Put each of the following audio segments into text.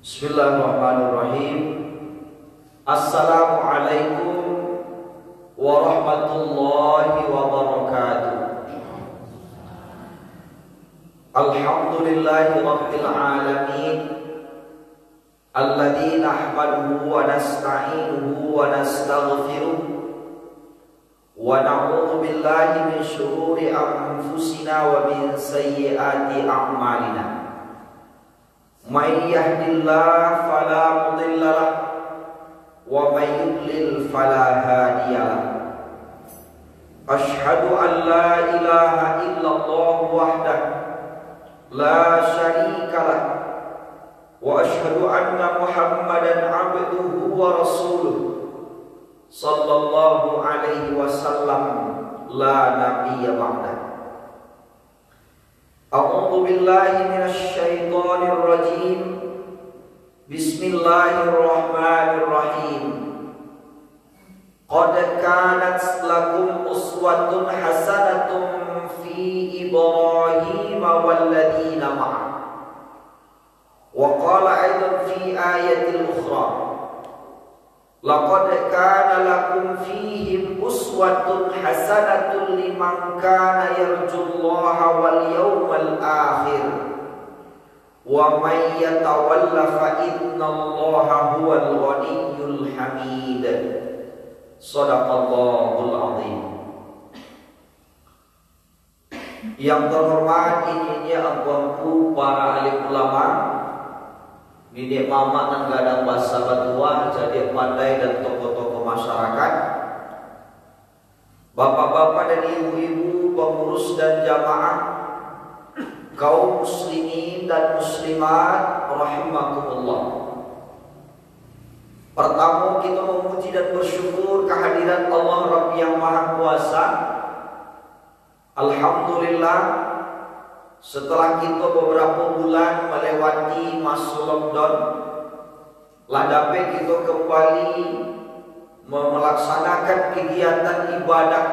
Bismillahirrahmanirrahim. Assalamualaikum warahmatullahi wabarakatuh. Alhamdulillahi rabbil alamin, alladzi nahmaduhu wa nasta'inuhu wa nastaghfiruh wa na'udzu billahi min shururi anfusina wa min sayyiati a'malina. May yahdihillahu fala mudilla lahu wa may yudlil fala hadiya lahu. Asyhadu an la ilaha illallah wahdahu la syarika lahu wa asyhadu anna Muhammadan abduhu wa rasuluh sallallahu alaihi wasallam la nabiyya ba'dahu. A'udzu billahi minasy syaithanir rajim. Bismillahirrahmanirrahim. Qad kanat lakum uswatun hasanatun fi Ibrahim walladzina ma'ah. Wa qala aidan fi ayatil ukhra, laqad kana lakum fihim uswatun hasanatun liman kana yarjullaha wal yawmal akhir wa may yatawalla fa innallaha huwal ghaniyyul hamid. Shadaqallahul azim. Yang terhormat ini abuanku para alim ulama, didik mama dan gadang bahasa batua, jadi pandai dan tokoh-tokoh masyarakat, bapak-bapak dan ibu-ibu, pengurus dan jamaah, kaum muslimin dan muslimat rahimakumullah. Pertama kita memuji dan bersyukur kehadiran Allah Rabb yang Maha Kuasa. Alhamdulillah, setelah kita beberapa bulan melewati masa lockdown, ladape kita kembali melaksanakan kegiatan ibadah,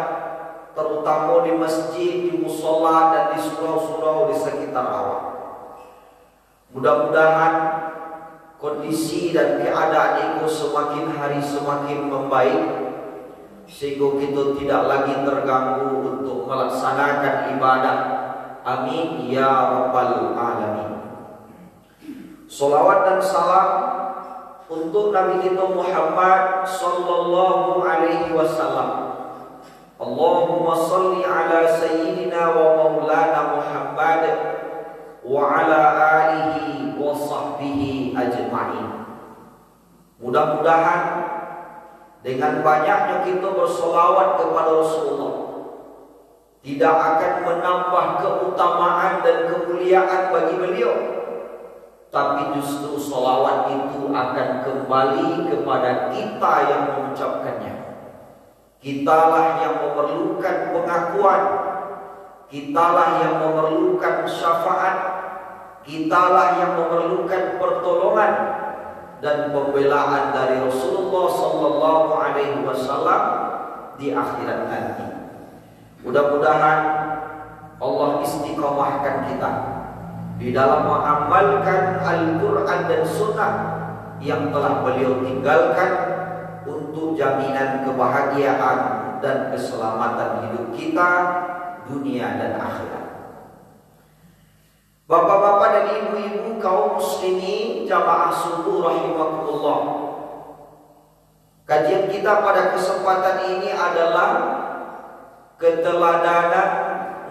terutama di masjid, di musola dan di surau-surau di sekitar awak. Mudah-mudahan kondisi dan keadaan itu semakin hari semakin membaik, sehingga kita tidak lagi terganggu untuk melaksanakan ibadah. Amin ya rabbal alamin. Salawat dan salam untuk Nabi kita Muhammad sallallahu alaihi wasallam. Allahumma salli ala sayyidina wa maulana Muhammad wa ala alihi wa sahbihi ajma'in. Mudah-mudahan dengan banyaknya kita bersolawat kepada Rasulullah tidak akan menambah keutamaan dan kemuliaan bagi beliau, tapi justru solawat itu akan kembali kepada kita yang mengucapkannya. Kitalah yang memerlukan pengakuan, kitalah yang memerlukan syafaat, kitalah yang memerlukan pertolongan dan pembelaan dari Rasulullah sallallahu alaihi wasallam di akhirat nanti. Mudah-mudahan Allah istiqomahkan kita di dalam mengamalkan Al-Quran dan Sunnah yang telah beliau tinggalkan untuk jaminan kebahagiaan dan keselamatan hidup kita dunia dan akhirat. Bapak-bapak dan ibu-ibu kaum muslimin jamaah subuh rahimakumullah, kajian kita pada kesempatan ini adalah keteladanan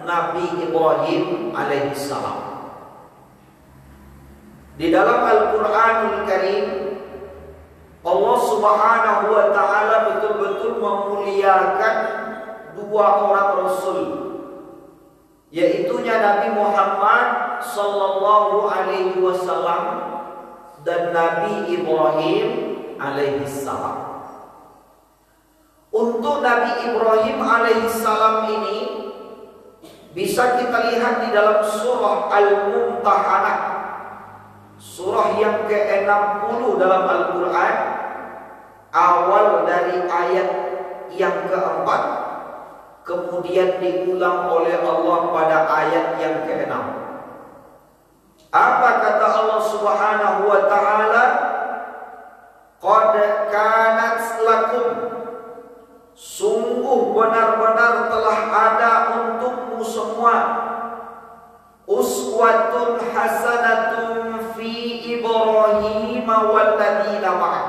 Nabi Ibrahim alaihissalam. Di dalam Al-Quranul Karim, Allah subhanahu wa ta'ala betul-betul memuliakan dua orang Rasul, yaitunya Nabi Muhammad sallallahu alaihi wasallam dan Nabi Ibrahim alaihissalam. Untuk Nabi Ibrahim alaihissalam ini bisa kita lihat di dalam surah Al-Mumtahanah, surah yang ke-60 dalam Al-Quran, awal dari ayat yang keempat, kemudian diulang oleh Allah pada ayat yang ke-6. Apa kata Allah Subhanahu wa ta'ala? sungguh benar-benar telah ada untukmu semua uswatun hasanatun fi Ibrahim walladzina ma'ah.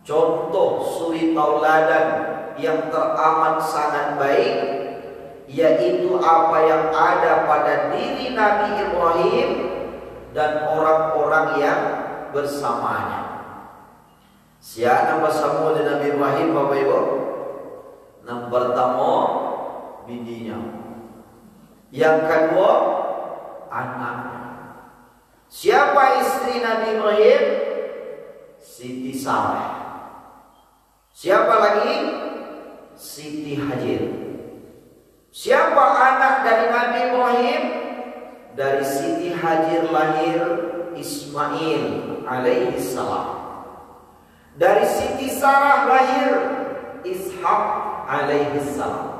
Contoh suri tauladan yang teramat sangat baik, yaitu apa yang ada pada diri Nabi Ibrahim dan orang-orang yang bersamanya. Siapa bersama dengan Nabi Ibrahim, Bapak Ibu? Yang pertama bininya, yang kedua anaknya. Siapa istri Nabi Ibrahim? Siti Sarah. Siapa lagi? Siti Hajar. Siapa anak dari Nabi Ibrahim? Dari Siti Hajar lahir Ismail alaihi salam. Dari Siti Sarah lahir Ishak alaihi salam.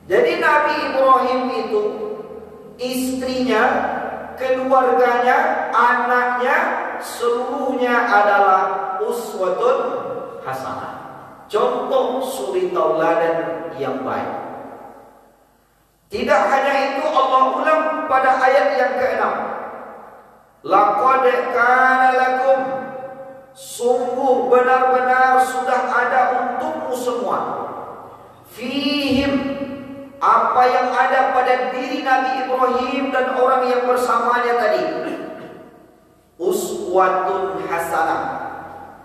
Jadi Nabi Ibrahim itu istrinya, keluarganya, anaknya, seluruhnya adalah uswatun hasanah, contoh suri tauladan yang baik. Tidak hanya itu, Allah ulang pada ayat yang ke-6, laqad kana lakum, sungguh benar-benar sudah ada untukmu semua, fihim, apa yang ada pada diri Nabi Ibrahim dan orang yang bersamanya tadi, uswatun hasanah,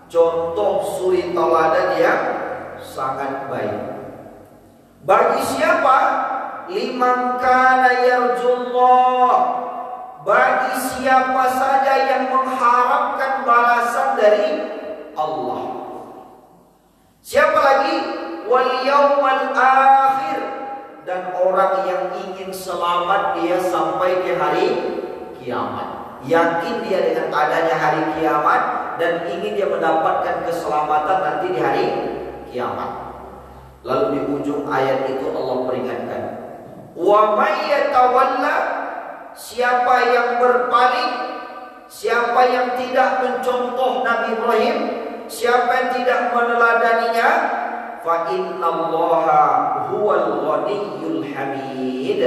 contoh suri tauladan yang sangat baik. Bagi siapa? Liman kana yarjullah, bagi siapa saja yang mengharapkan balasan dari Allah. Siapa lagi? Wal yawmal akhir, dan orang yang ingin selamat dia sampai ke hari kiamat. Yakin dia dengan adanya hari kiamat dan ingin dia mendapatkan keselamatan nanti di hari kiamat. Lalu di ujung ayat itu Allah peringatkan, wa may yatawalla, siapa yang berpaling, siapa yang tidak mencontoh Nabi Ibrahim, siapa yang tidak meneladaninya, fa innallaha huwal ghaniyyul hamid,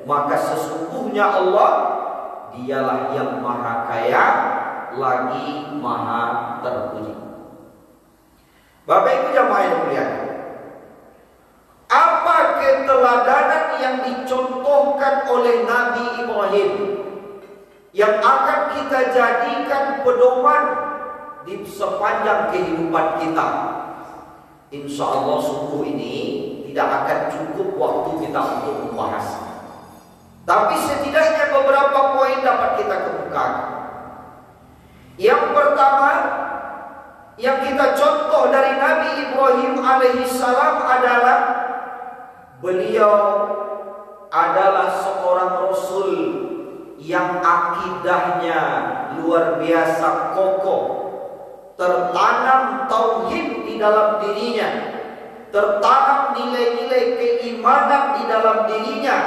maka sesungguhnya Allah dialah yang maha kaya lagi maha terpuji. Bapak Ibu jamaah yang mulia, apa keteladanan yang dicontohkan oleh Nabi Ibrahim yang akan kita jadikan pedoman di sepanjang kehidupan kita? Insya Allah sungguh ini tidak akan cukup waktu kita untuk membahas, tapi setidaknya beberapa poin dapat kita kemukakan. Yang pertama yang kita contoh dari Nabi Ibrahim alaihissalam adalah beliau adalah seorang Rasul yang akidahnya luar biasa kokoh, tertanam tauhid di dalam dirinya, tertanam nilai-nilai keimanan di dalam dirinya,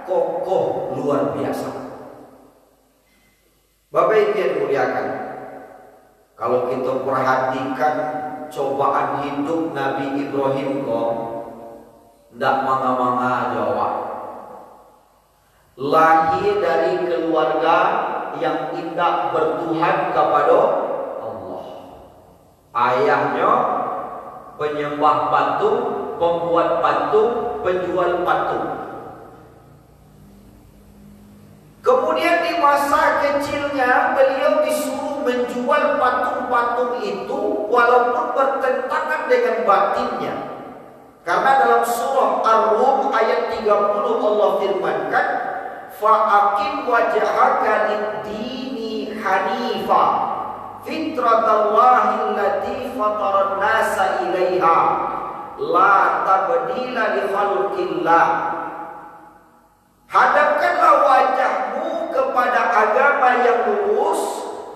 kokoh luar biasa. Bapak Ibu yang dimuliakan, kalau kita perhatikan cobaan hidup Nabi Ibrahim kok tidak manga-manga Jawa. Lahir dari keluarga yang tidak bertuhan kepada Allah. Ayahnya penyembah patung, pembuat patung, penjual patung. Kemudian di masa kecilnya beliau disuruh menjual patung-patung itu walaupun bertentangan dengan batinnya. Karena dalam surah Ar-Rum ayat 30 Allah firmankan, fa'aqim wajhaka lid-dini hanifa fitratallahi allati fataran nasa 'ilaiha la tabdila li khalqillah. Hadapkanlah wajahmu kepada agama yang lurus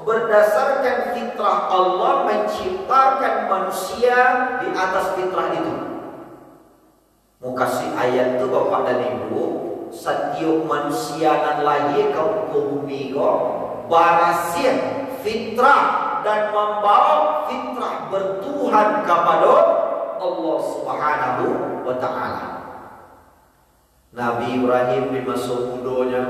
berdasarkan fitrah Allah menciptakan manusia di atas fitrah itu. Mau kasih ayat itu Bapak dan Ibu, setiap manusia dan lahir ke bumi kok barasin fitrah dan membawa fitrah bertuhan kepada Allah Subhanahu wa ta'ala. Nabi Ibrahim di masa mudanya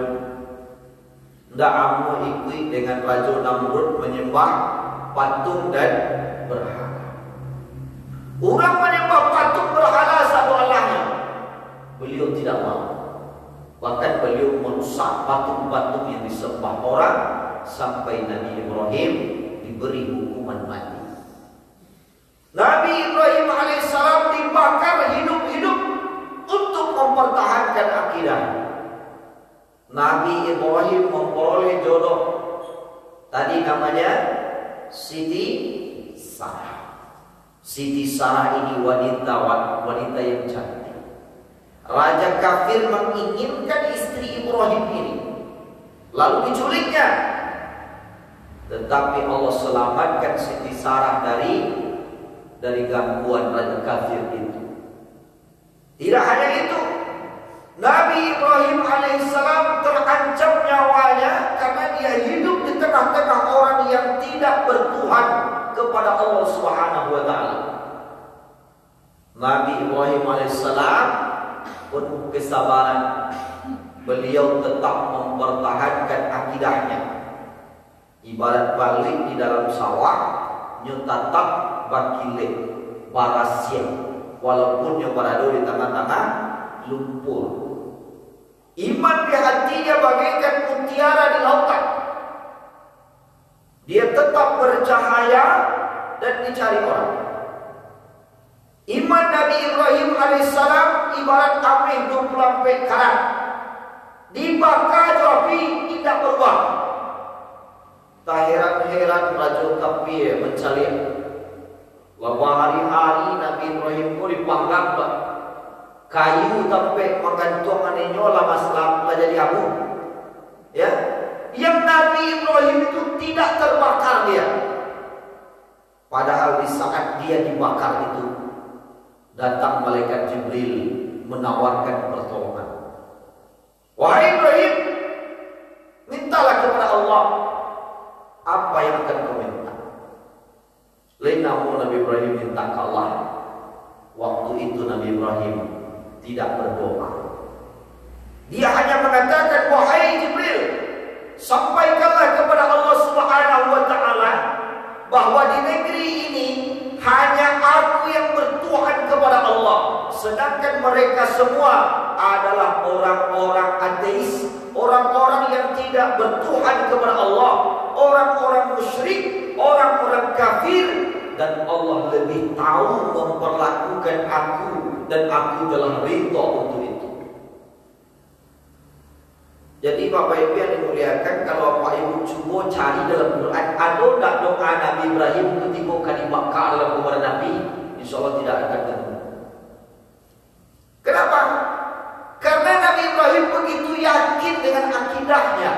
tidak mau ikut dengan Raja Namrud menyembah patung dan berhala. Orang menyembah patung berhala satu Allahnya, beliau tidak mau. Bahkan beliau merusak patung-patung yang disembah orang sampai Nabi Ibrahim diberi hukuman mati. Nabi Ibrahim alaihissalam dibakar hidup-hidup untuk mempertahankan akidah. Nabi Ibrahim memperoleh jodoh. Tadi namanya Siti Sarah. Siti Sarah ini wanita yang cantik. Raja kafir menginginkan istri Ibrahim ini, lalu diculiknya. Tetapi Allah selamatkan Siti Sarah dari gangguan raja kafir itu. Tidak hanya itu, Nabi Ibrahim alaihissalam terancam nyawanya karena dia hidup di tengah-tengah orang yang tidak bertuhan kepada Allah Subhanahu wa ta'ala. Nabi Ibrahim alaihissalam penuh kesabaran. Beliau tetap mempertahankan akidahnya. Ibarat balik di dalam sawah, nyutatap bakile barasia, walaupun yang berada di tengah-tengah lumpur. Iman di hatinya bagaikan mutiara di lautan. Dia tetap bercahaya dan dicari orang. Iman Nabi Ibrahim alaihissalam ibarat api 24 karat, dibakar api tidak berubah. Tak heran-heran Raja kafir mencari. Lama hari-hari Nabi Ibrahim pun dipanggang kayu sampai menggantung nyola masalah jadi abu. Ya, yang Nabi Ibrahim itu tidak terbakar dia. Padahal di saat dia dibakar itu, datang malaikat Jibril menawarkan pertolongan. Wahai Ibrahim, mintalah kepada Allah apa yang akan kau minta. Namun Nabi Ibrahim minta ke Allah. Waktu itu Nabi Ibrahim tidak berdoa. Dia hanya mengatakan, wahai Jibril, sampaikanlah kepada Allah Subhanahu wa ta'ala bahwa di negeri ini hanya aku yang bertuhan kepada Allah, sedangkan mereka semua adalah orang-orang ateis, orang-orang yang tidak bertuhan kepada Allah, orang-orang musyrik, orang-orang kafir, dan Allah lebih tahu memperlakukan aku, dan aku telah ridha untuk itu. Jadi Bapak Ibu yang dimuliakan, kalau Bapak Ibu coba cari dalam Quran, ada tak doa Nabi Ibrahim ketika akan dibakar dalam kubur Nabi? Insya Allah tidak akan ketemu. Kenapa? Karena Nabi Ibrahim begitu yakin dengan akidahnya,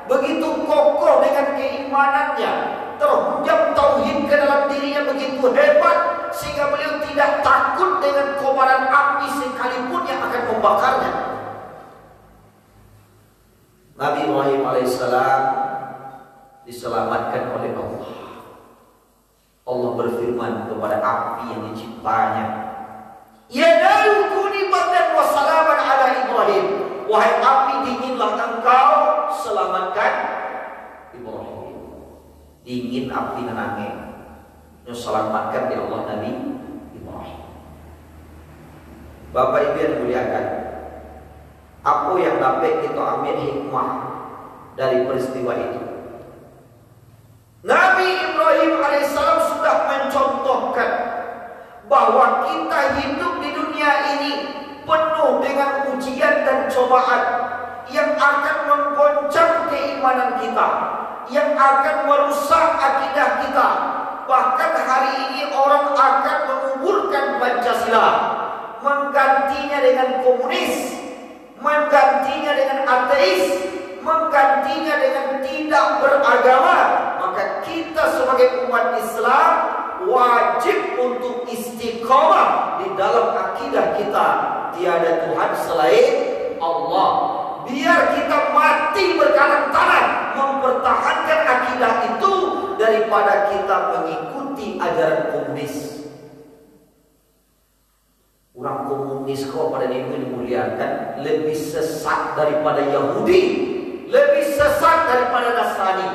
begitu kokoh dengan keimanannya, terhujam tauhid ke dalam dirinya begitu hebat, sehingga beliau tidak takut dengan kobaran api sekalipun yang akan membakarnya. Nabi Ibrahim alaihissalam diselamatkan oleh Allah. Allah berfirman kepada api yang diciptanya, ya naru kuni bardan wa salaman ala Ibrahim. Wahai api, dinginlah engkau, selamatkan Ibrahim. Dingin api nenangnya, selamatkan di Allah Nabi Ibrahim. Bapak Ibu yang dimuliakan, apa yang dapat kita ambil hikmah dari peristiwa itu? Nabi Ibrahim alaihissalam sudah mencontohkan bahwa kita hidup di dunia ini penuh dengan ujian dan cobaan yang akan menggoncang keimanan kita, yang akan merusak akidah kita. Bahkan hari ini orang akan menguburkan Pancasila, menggantinya dengan komunis, menggantinya dengan ateis, menggantinya dengan tidak beragama. Maka kita sebagai umat Islam wajib untuk istiqamah di dalam akidah kita. Tiada Tuhan selain Allah. Biar kita mati berkalang tangan mempertahankan akidah itu daripada kita mengikuti ajaran komunis. Orang komunis kok pada ini dimuliakan lebih sesat daripada Yahudi, lebih sesat daripada Nasrani.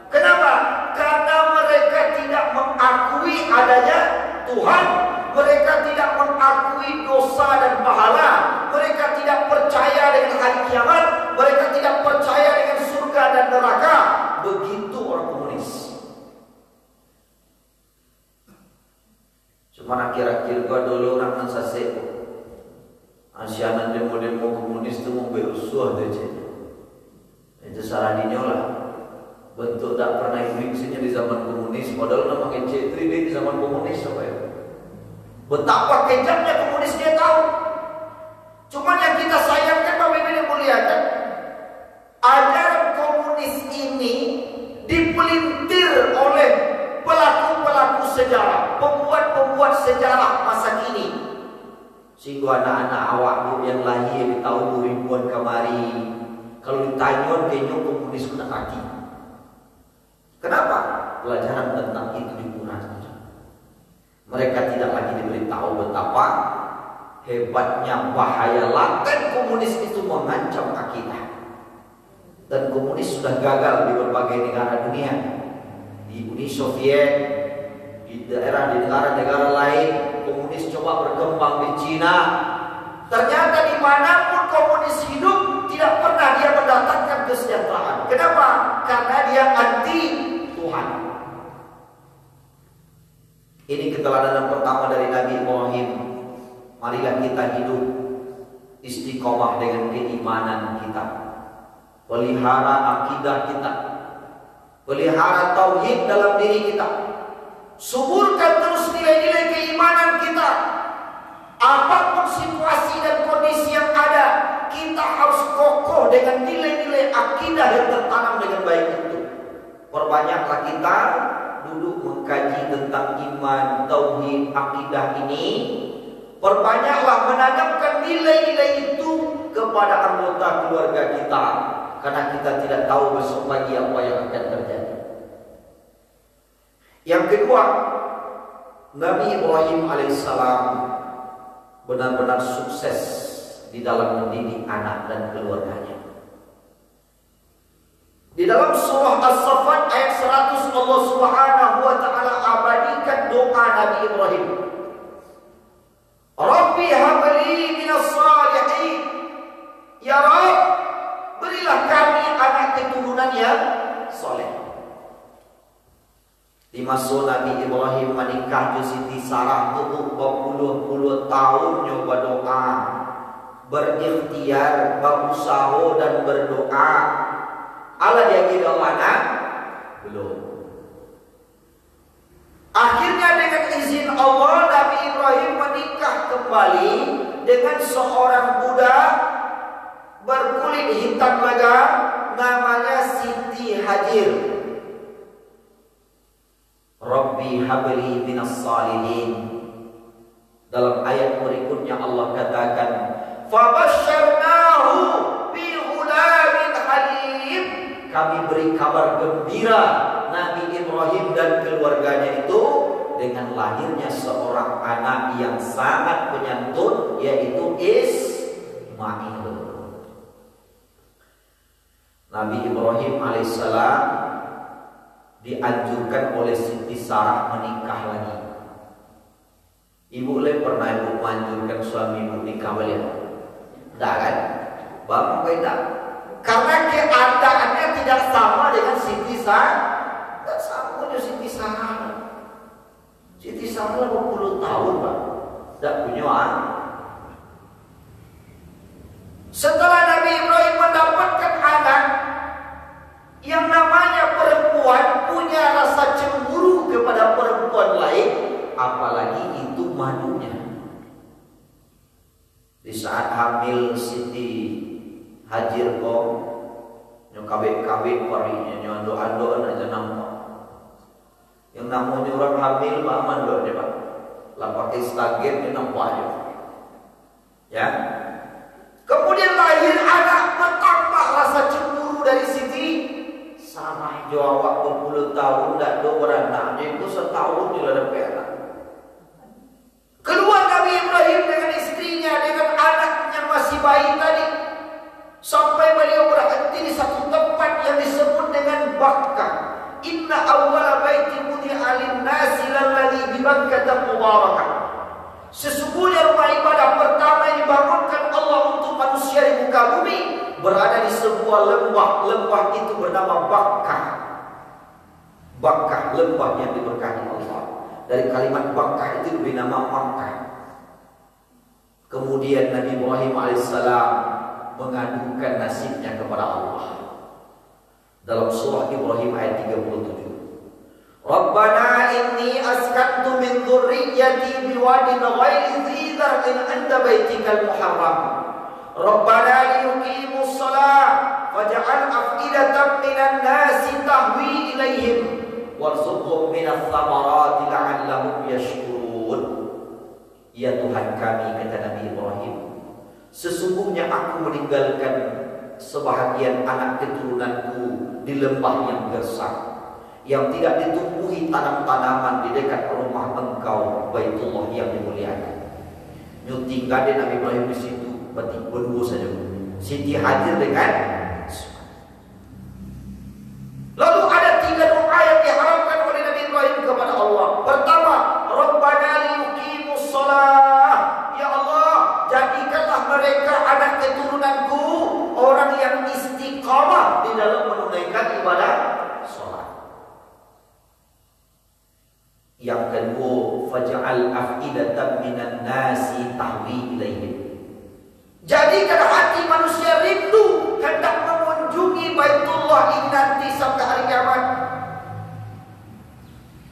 Kenapa? Karena mereka tidak mengakui adanya Tuhan, mereka tidak mengakui dosa dan pahala, mereka tidak percaya dengan hari kiamat, mereka tidak percaya dengan surga dan neraka. Begitu orang komunis. Cuma akhir-akhir gua dulu orang mensasek Asyanan demo-demo komunis itu mau berusuh aja. Itu salah dinyolah. Bentuk tak pernah fungsinya di zaman komunis, padahal namanya C3 di zaman komunis apa ya? Betapa kejamnya komunis dia tahu. Cuman yang kita sayangkan Bapak Ibu yang muliakan, ajaran komunis ini dipelintir oleh pelaku-pelaku sejarah, pembuat-pembuat sejarah masa kini. Sehingga anak-anak awak yang lahir di tahun 2000-an kemari, kalau ditanya kayaknya komunis kena kaki. Kenapa? Pelajaran tentang itu dikurangi. Mereka tidak lagi diberitahu betapa hebatnya bahaya laten komunis itu mengancam akidah. Dan komunis sudah gagal di berbagai negara dunia. Di Uni Soviet, di negara-negara lain, komunis coba berkembang di Cina. Ternyata dimanapun komunis hidup, tidak pernah dia mendatangkan kesejahteraan. Kenapa? Karena dia anti Tuhan. Ini keteladanan pertama dari Nabi Ibrahim. Marilah kita hidup istiqomah dengan keimanan kita. Pelihara akidah kita, pelihara tauhid dalam diri kita. Suburkan terus nilai-nilai keimanan kita. Apapun situasi dan kondisi yang ada, kita harus kokoh dengan nilai-nilai akidah yang tertanam dengan baik itu. Perbanyaklah kita duduk mengkaji tentang iman, tauhid, akidah ini. Perbanyaklah menanamkan nilai-nilai itu kepada anggota keluarga kita, karena kita tidak tahu besok pagi apa yang akan terjadi. Yang kedua, Nabi Ibrahim alaihissalam benar-benar sukses di dalam mendidik anak dan keluarganya. Di dalam surah As-Saffat ayat 100, Allah Subhanahu wa taala abadikan doa Nabi Ibrahim. Rabbi habli minas salihin. Ya Rabb, berilah kami anak keturunan yang soleh. Di masa Nabi Ibrahim menikah dengan Siti Sarah itu 20 tahun nyoba doa, berikhtiar, berusaha dan berdoa. Allah dia kira anak belum. Akhirnya dengan izin Allah Nabi Ibrahim menikah kembali dengan seorang budak berkulit hitam legam namanya Siti Hajar. Rabbi habli minas salihin. Dalam ayat berikutnya Allah katakan, fabasyarnahu bi ghulamin halim. Kami beri kabar gembira Nabi Ibrahim dan keluarganya itu dengan lahirnya seorang anak yang sangat penyantun, yaitu Ismail. Nabi Ibrahim alaihissalam dianjurkan oleh Siti Sarah menikah lagi. Ibu pernah ibu menganjurkan suami ibu nikah balik? Tidak kan? Bapak beda. Karena keadaannya tidak sama dengan Siti Sarah. Tidak sama dengan Siti Sarah. Siti Sarah 20 tahun Pak, tidak punya anak. Setelah Nabi Ibrahim mendapatkan anak, yang namanya perempuan punya rasa cemburu kepada perempuan lain, apalagi itu madunya. Di saat hamil Siti Hajar kok nyokabek-kabek parinya nyondo-ando aja nampak. Yang namanya orang hamil Pak Aman doa dia Pak. Lah pakai stagen dia nampak aja. Ya. Kemudian lahir anak, bertambah rasa cemburu dari Siti Sarah. Jawab 20 tahun tak ada beranak, dia itu setahun dia ada anak. Keluar Nabi Ibrahim dengan bayi tadi, sampai beliau berhenti di satu tempat yang disebut dengan Bakkah. Inna awwala baitin wudi'a lin-nasi lalladzi bi Bakkah mubarakah. Sesungguhnya rumah ibadah pertama yang dibangunkan Allah untuk manusia di muka bumi berada di sebuah lembah. Lembah itu bernama Bakkah. Bakkah, lembah yang diberkahi Allah. Dari kalimat Bakkah itu diberi nama Makkah. Kemudian Nabi Ibrahim alaihissalam mengadukan nasibnya kepada Allah. Dalam surah Ibrahim ayat 37. Rabbana inni askantu min dzurriyyati biwadin ghairi dzi dzar'in 'inda baitikal muharram. Rabbana liyuqimus shalah faj'al af'idatan minan nasi tahwi ilaihim warzuqhum minats thamarati la'allahum yashkurun. Ya Tuhan kami, kata Nabi Ibrahim, sesungguhnya aku meninggalkan sebahagian anak keturunanku di lembah yang gersang, yang tidak ditumbuhi tanam-tanaman di dekat rumah engkau Baitullah yang dimuliakan. Nyuting gade Nabi Ibrahim di situ, berarti berdua saja. Siti Hajar dengan lalu ada 3 doa yang diharapkan oleh Nabi Ibrahim kepada Allah. Pertama, Rabbana liyuqimus shalah. Ya Allah, jadikanlah mereka anak keturunanku orang yang istiqamah di dalam menunaikan ibadah salat. Yang kedua, faj'al af'idatan minan nasi tahwi ilaihim. Jadikan hati manusia rindu hendak mengunjungi Baitullah ini nanti sampai hari kiamat.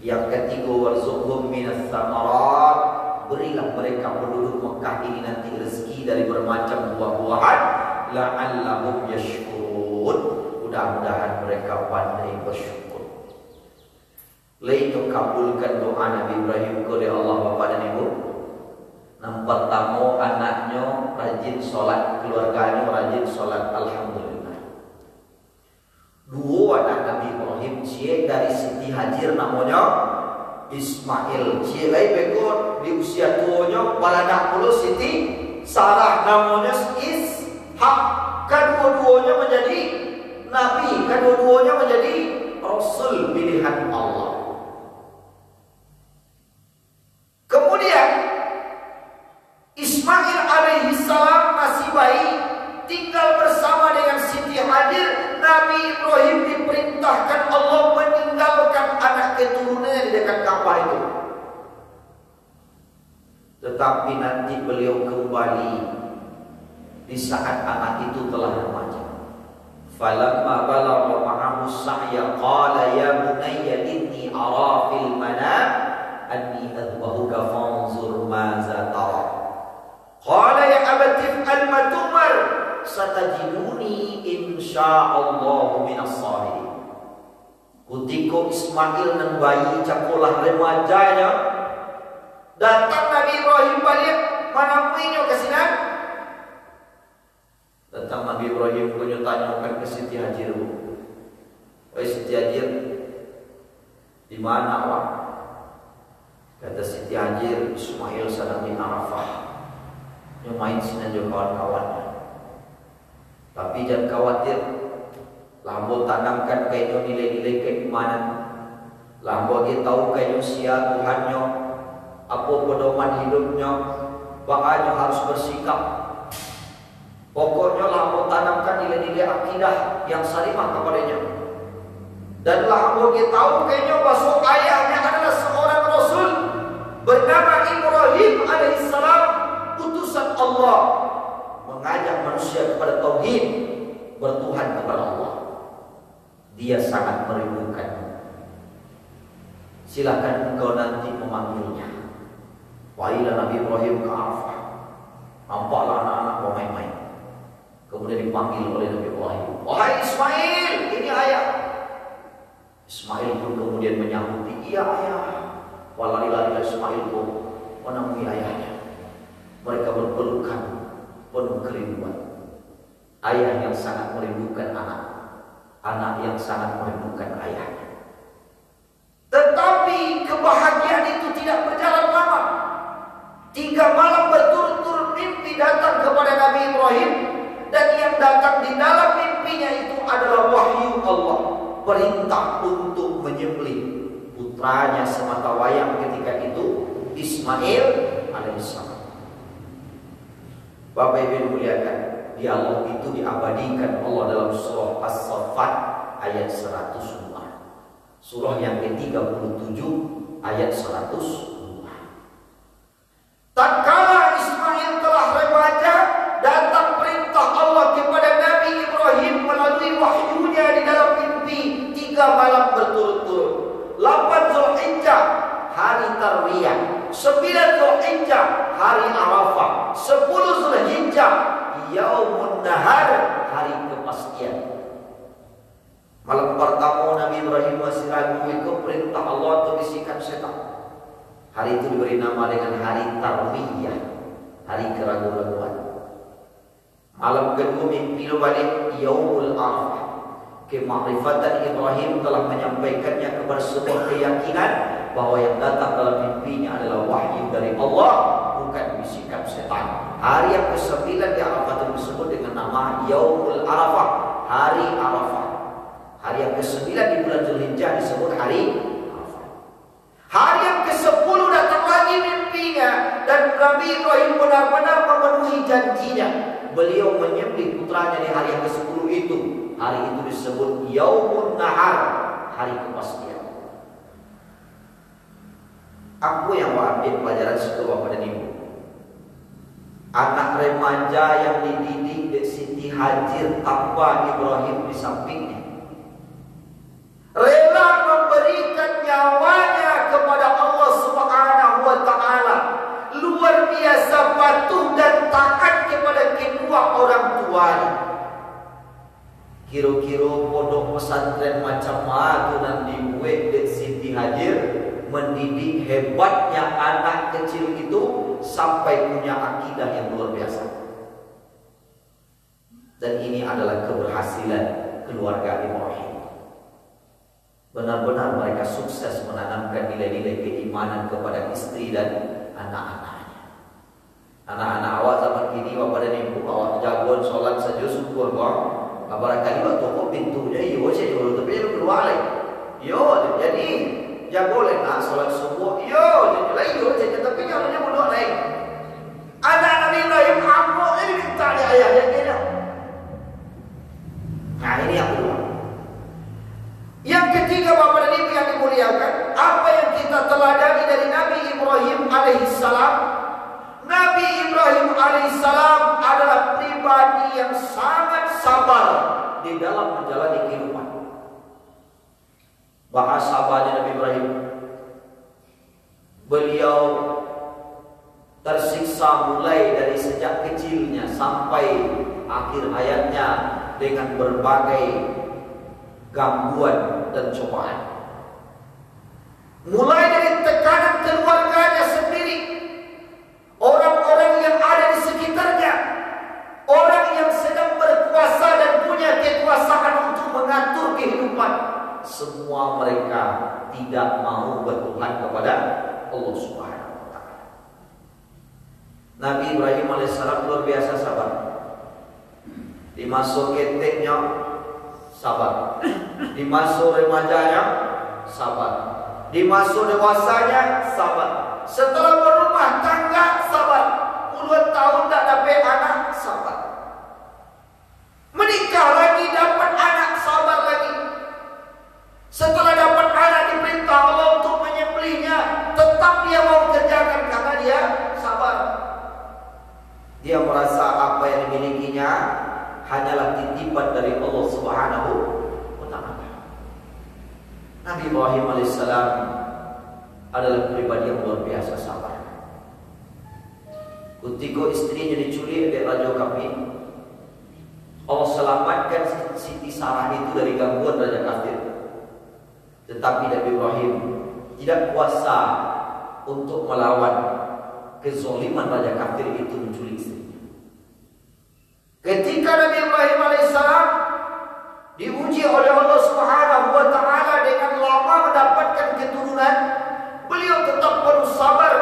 Yang ketiga, warzuqhum minas tsamarat. Berilah mereka penduduk Mekah ini nanti rezeki dari bermacam buah-buahan. La'allahum yashkurun. Mudah-mudahan mereka pandai bersyukur. Lalu kabulkan doa Nabi Ibrahim kepada Allah Bapa dan Ibu. Yang pertama, anaknya rajin sholat, keluarganya rajin sholat, alhamdulillah. 2 anak Nabi Ibrahim, cie dari Siti Hajar namanya Ismail, cie lain bekor di usia tuanya baladak puluh Siti Sarah namanya Ishak. Kedua-duanya menjadi nabi, kedua-duanya menjadi rasul pilihan Allah. Kemudian Ismail alaihissalam masih bayi, tinggal bersama dengan Siti Hajar. Nabi Ibrahim diperintahkan Allah meninggalkan anak keturunannya di dekat Ka'bah itu. Tetapi nanti beliau kembali di saat anak itu telah remaja. Falamma balagha ma'ahu sa'ya qala ya bunayya inni ara fil manam anni adbahuka fanzur maza tara. Qala ya abati if'al ma tu'mar satajiduni insyaallah minas sabirin. Ketika Ismail dan bayi cakulah remajanya, datang Nabi Ibrahim balik menemuinya ke sini. Datang Nabi Ibrahim punya tanyakan ke Siti Hajar. Wahai Siti Hajar, di mana awak? Kata Siti Hajar, Ismail sedang di Arafah. Yang main sini juga kawan-kawannya. Tapi jangan khawatir, lambo tanamkan kayaknya nilai-nilai keimanan. Lambo dia tahu kayaknya sia Tuhannya, apa pedoman hidupnya, makanya harus bersikap. Pokoknya lambo tanamkan nilai-nilai akidah yang salimah kepadanya. Dan lambo dia tahu kayaknya bahwa ayahnya adalah seorang Rasul bernama Ibrahim alaihissalam, utusan Allah, mengajak manusia kepada tauhid, bertuhan kepada Allah. Dia sangat merindukan. Silakan engkau nanti memanggilnya. Wailah Nabi Ibrahim ke Arafah. Nampaklah anak-anak bermain-main. Kemudian dipanggil oleh Nabi Ibrahim. Wahai Ismail, ini ayah. Ismail pun kemudian menyambut, iya ayah. Walari-lari Ismail pun menemui ayahnya. Mereka berpelukan penuh kerinduan. Ayah yang sangat merindukan anak, anak yang sangat merindukan ayahnya. Tetapi kebahagiaan itu tidak berjalan lama. 3 malam berturut-turut mimpi datang kepada Nabi Ibrahim. datang di dalam mimpinya itu adalah wahyu Allah, perintah untuk menyembelih putranya semata wayang ketika itu, Ismail alaihissalam. Bapak Ibu muliakan, dialog itu diabadikan Allah dalam surah As-Saffat ayat 102. Surah yang ke-37 ayat 102. Tatkala Ismail telah remaja, datang perintah Allah kepada Nabi Ibrahim melalui wahyunya di dalam mimpi 3 malam berturut-turut. 8 Zulhijjah hari Tarwiyah, 9 Zulhijjah hari Arafah, 10 Zulhijjah Yaumun Nahar hari kepastian. Malam pertama Nabi Ibrahim masih ragu, itu perintah Allah untuk bisikan setan. Hari itu diberi nama dengan hari Tarwiyah, hari keraguan-raguan. Malam kedua mimpi balik Yaumul Arafah. Kemakrifatan Ibrahim telah menyampaikannya kepada sebuah keyakinan bahwa yang datang dalam mimpinya adalah wahyu dari Allah, bukan bisikan setan. Hari yang ke-9 di Arafah itu disebut dengan nama Yaumul Arafah, hari Arafah. Hari yang ke-9 di bulan Zulhijjah disebut hari Arafah. Hari yang ke-10 datang lagi mimpinya, dan Nabi Ibrahim benar-benar memenuhi janjinya. Beliau menyembelih putranya di hari yang ke-10 itu. Hari itu disebut Yaumun Nahar, hari kepastian. Aku yang ambil pelajaran situ Bapak dan Ibu. Anak remaja yang dididik di Siti Hajar tanpa Ibrahim di sampingnya, rela memberikan nyawanya kepada Allah Subhanahu wa Ta'ala, luar biasa patuh dan taat kepada kedua orang tuanya. Kira-kira pondok pesantren macam mana dan dibuat di Siti Hajar mendidik hebatnya anak kecil itu sampai punya akidah yang luar biasa. Dan ini adalah keberhasilan keluarga Ibrahim. Benar-benar mereka sukses menanamkan nilai-nilai keimanan kepada istri dan anak-anaknya. Anak-anak awak zaman kini Bapak dan Ibu, awak jagoan sholat saja syukur kok. Barangkali waktu kok pintunya yo saya dulu tapi lu keluar lagi. Yo jadi jago nak sholat subuh. Yo jadi lagi yo saya tapi jalannya bodoh lagi. Anak Nabi Ibrahim amuk jadi minta dia ayahnya kena. Nah ini yang kedua. Yang ketiga Bapak dan Ibu yang dimuliakan, apa yang kita teladani dari Nabi Ibrahim alaihissalam? Nabi Ibrahim alaihissalam adalah pribadi yang sangat sabar di dalam menjalani kehidupan. Bahasa sabarnya Nabi Ibrahim, beliau tersiksa mulai dari sejak kecilnya sampai akhir hayatnya dengan berbagai gangguan dan cobaan. Mulai dari tekanan keluarganya sendiri, orang-orang yang ada di sekitarnya, orang yang sedang berkuasa dan punya kekuasaan untuk mengatur kehidupan, semua mereka tidak mau bertuhan kepada Allah Subhanahu wa Ta'ala. Nabi Ibrahim alaihissalam luar biasa sabar. Di masa keteknya sabar, di masa remajanya sabar, di masa dewasanya sabar, setelah berumah tangga sabar, puluhan tahun tak dapat anak sabar, menikah lagi dapat anak sabar lagi, setelah dapat anak diperintah Allah untuk menyembelihnya, tetap dia mau kerjakan karena dia sabar. Dia merasa apa yang dimilikinya hanyalah titipan dari Allah Subhanahu wa Ta'ala. Nabi Ibrahim alaihissalam adalah pribadi yang luar biasa sabar. Ketika istrinya diculik oleh Raja Kafir, Allah selamatkan Siti Sarah itu dari gangguan Raja Kafir. Tetapi Nabi Ibrahim tidak kuasa untuk melawan kezaliman Raja Kafir itu menculik istrinya. Ketika Nabi Ibrahim alaihissalam diuji oleh Allah Subhanahu wa Ta'ala dengan lama mendapatkan keturunan, beliau tetap penuh sabar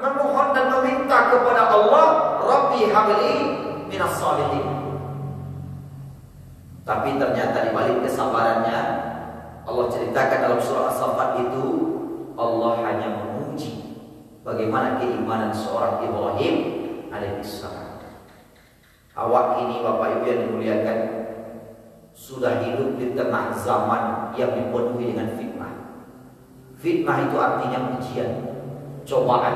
memohon dan meminta kepada Allah, Rabbi habli minas salihin. Tapi ternyata di balik kesabarannya, Allah ceritakan dalam surah As-Saffat itu, Allah hanya menguji bagaimana keimanan seorang Ibrahim alaihissalam. Awak ini Bapak Ibu yang dimuliakan, sudah hidup di tengah zaman yang dipenuhi dengan fitnah. Fitnah itu artinya ujian, cobaan.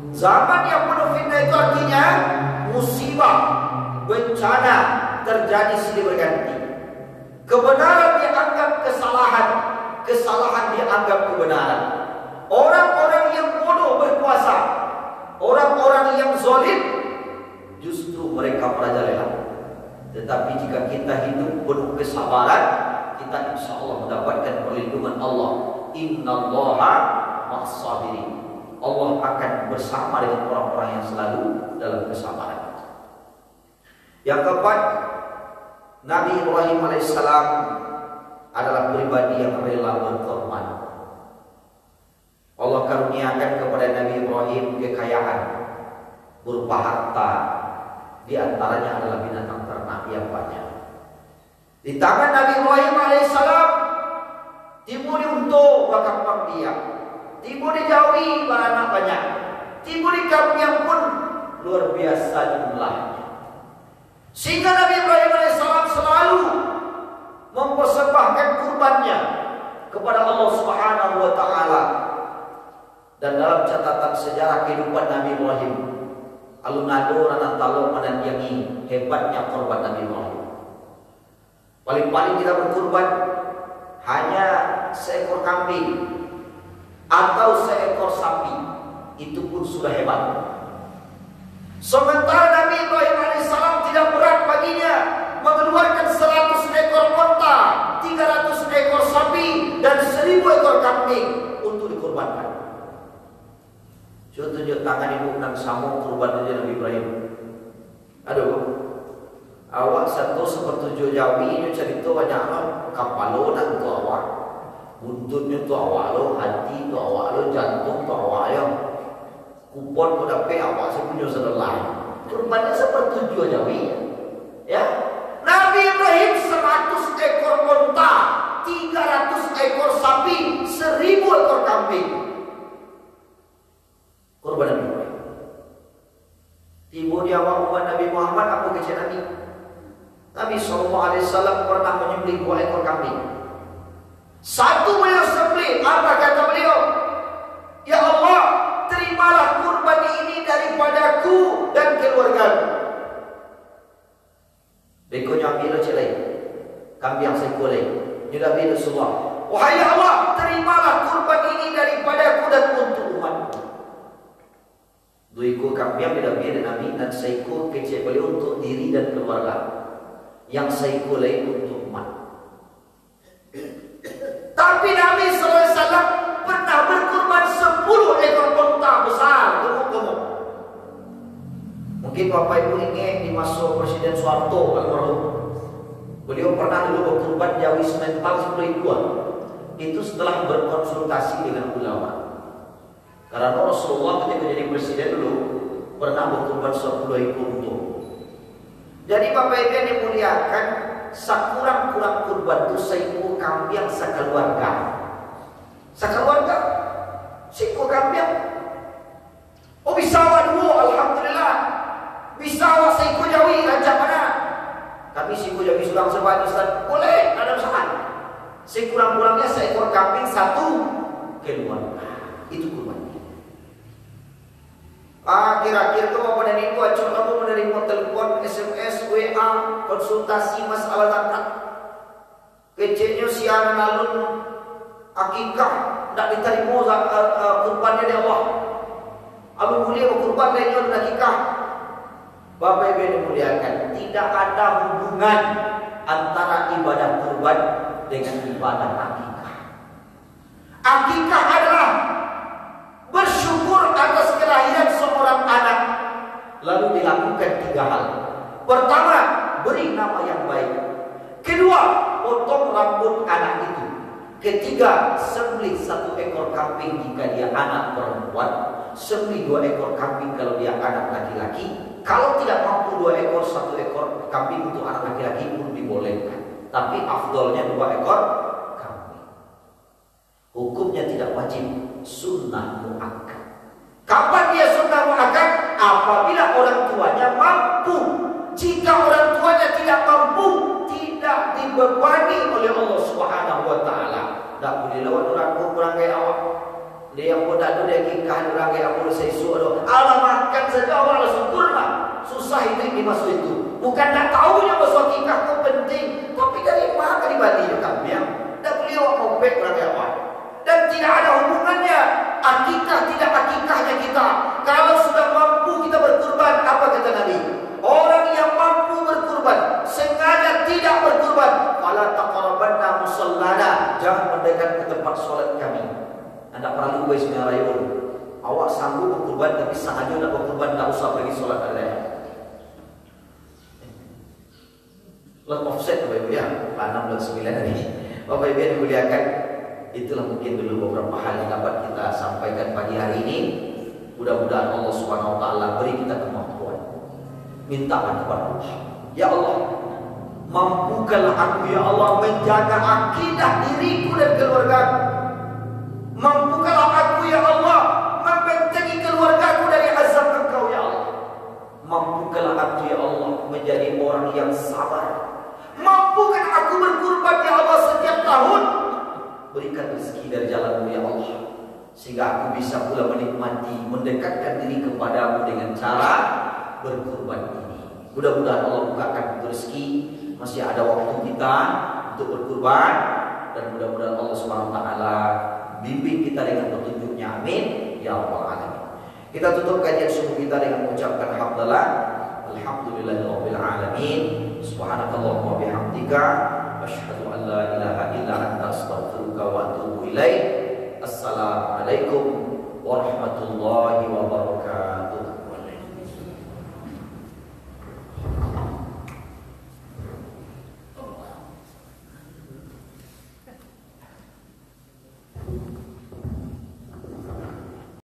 Zaman yang penuh fitnah itu artinya musibah, bencana terjadi silih berganti. Kebenaran dianggap kesalahan, kesalahan dianggap kebenaran. Orang-orang yang bodoh berkuasa, orang-orang yang zalim, justru mereka merajalela. Tetapi jika kita hidup penuh kesabaran, kita insya Allah mendapatkan perlindungan Allah. Innallaha ma'as-sabirin. Allah akan bersama dengan orang-orang yang selalu dalam kesabaran. Yang keempat, Nabi Ibrahim alaihissalam adalah pribadi yang rela berkorban. Allah karuniakan kepada Nabi Ibrahim kekayaan berupa harta, di antaranya adalah binatang ternak yang banyak. Di tangan Nabi Ibrahim alaihissalam timbul unta berkembang biak, timbul dijawi beranak banyak, timbul di kambing pun luar biasa jumlahnya. Sehingga Nabi Ibrahim alaihissalam selalu mempersembahkan kurbannya kepada Allah Subhanahu wa taala. Dan dalam catatan sejarah kehidupan Nabi Ibrahim, alun-alun anak talong menandangi hebatnya korban Nabi Ibrahim. Paling-paling kita berkurban hanya seekor kambing atau seekor sapi, itu pun sudah hebat. Sementara Nabi Ibrahim alaihissalam tidak berat baginya mengeluarkan 100 ekor onta, 300 ekor sapi, dan 1000 ekor kambing untuk dikorbankan. Coba tunjuk tangan ibu nang samung kurban aja Nabi Ibrahim. Aduh, awak satu sepertujuh jawi ini cerita banyak kapalo dan tu awak, buntutnya tu awak lo, hati tu awak lo, jantung tu awak lo, kupon pun dapat awak sepunya sedelai. Kurbannya sepertujuh jawi. Ya, Nabi Ibrahim 100 ekor onta, 300 ekor sapi, 1000 ekor kambing. Korban Nabi Ibrahim. Tiba di awal umat Nabi Muhammad, apa kecil Nabi? Nabi SAW pernah menyembelih 2 ekor kambing. Satu beliau sembelih, apa kata beliau? Ya Allah, terimalah kurban ini daripadaku dan keluargaku. Berikutnya ambil celai kambing yang saya kulai. Juga bila Rasulullah, wahai Allah, terimalah kurban ini daripadaku dan untuk umatku. 2 ekor kambing beda-beda Nabi, dan seekor kecil beliau untuk diri dan keluarga, yang seekor lain untuk umat. Tapi Nabi SAW pernah berkurban 10 ekor unta besar, gemuk-gemuk. Mungkin Bapak Ibu ingat di masa Presiden Soeharto almarhum, beliau pernah dulu berkurban jawi semental 10 ekor. Itu setelah berkonsultasi dengan ulama. Karena Rasulullah ketika jadi presiden dulu pernah berkurban 10 ekor unta. Jadi Bapak Ibu yang dimuliakan, sekurang-kurang kurban itu 1000 kambing sekeluarga. Sekeluarga 1000 kambing. Oh bisa dulu, alhamdulillah. Bisa 1000 jawi raja mana? Tapi 1000 jawi sudah sebanyak Ustaz. Boleh, ada usaha. Sekurang-kurangnya seekor kambing satu keluarga. Itu kurban. Kira-kira kamu menerima wajib, kamu menerima telepon, SMS, WA, konsultasi masalah zakat. Kecilnya siaran alun akikah tidak diterima kurbannya dari Allah. Alun mulia kurban dari alun akikah. Bapak Ibu yang dimuliakan, tidak ada hubungan antara ibadah kurban dengan ibadah akikah. Akikah adalah bersyukur atas kelahiran seorang anak, lalu dilakukan 3 hal. Pertama, beri nama yang baik. Kedua, potong rambut anak itu. Ketiga, sembelih 1 ekor kambing jika dia anak perempuan, sembelih 2 ekor kambing kalau dia anak laki-laki. Kalau tidak mampu 2 ekor, 1 ekor kambing untuk anak laki-laki pun dibolehkan. tapi afdolnya 2 ekor kambing. Hukumnya tidak wajib, sunnah muakkad. Kapan dia sunnah muakkad? Apabila orang tuanya mampu. Jika orang tuanya tidak mampu, tidak dibebani oleh Allah Subhanahu wa taala. Tak boleh lawan orang kaya awak. Dia yang pun tak ada dia kikah orang kaya awak sesuatu tu. Allah makan saja awak langsung kurma. Susah itu dimasuk itu. Bukan tak tahunya masuk kikah itu penting, tapi dari mana dibagi kami yang tak boleh awak kopek orang kaya awak. Dan tidak ada hubungannya akikah tidak akikahnya kita. Kalau sudah mampu kita berkurban, apa kata Nabi? Orang yang mampu berkurban, sengaja tidak berkurban, fala taqrabanna musallana, jangan mendekat ke tempat solat kami. Anda perlu buat Bismillahirrahmanirrahim. Awak sanggup berkurban tapi sengaja nak berkurban, tak usah pergi solat ada. Lot offset Bapak Ibu ya, 6 dan 9 hari. Bapak Ibu yang dimuliakan, itulah mungkin dulu beberapa hal yang dapat kita sampaikan pagi hari ini. Mudah-mudahan Allah Subhanahu wa taala beri kita kemampuan. Mintakan kepada Allah, ya Allah, mampukanlah aku ya Allah menjaga akidah diriku dan keluargaku. Mampukanlah aku ya Allah membentengi keluargaku dari azab Engkau ya Allah. Mampukanlah aku ya Allah menjadi orang yang sabar. Mampukan aku berkurban ya Allah setiap tahun. Berikan rezeki dari jalan-Mu ya Allah, sehingga aku bisa pula menikmati, mendekatkan diri kepadamu dengan cara berkurban ini. Mudah-mudahan Allah bukakan rezeki, masih ada waktu kita untuk berkurban, dan mudah-mudahan Allah Subhanahu wa taala bimbing kita dengan petunjuknya. Amin ya rabbal alamin. Kita tutup kajian subuh kita dengan mengucapkan hamdalah, alhamdulillahirabbil alamin. Subhanakallahumma wa bihamdika asyhadu an la ilaha illa anta astaghfiruka wa atubu ilaik. Assalamualaikum warahmatullahi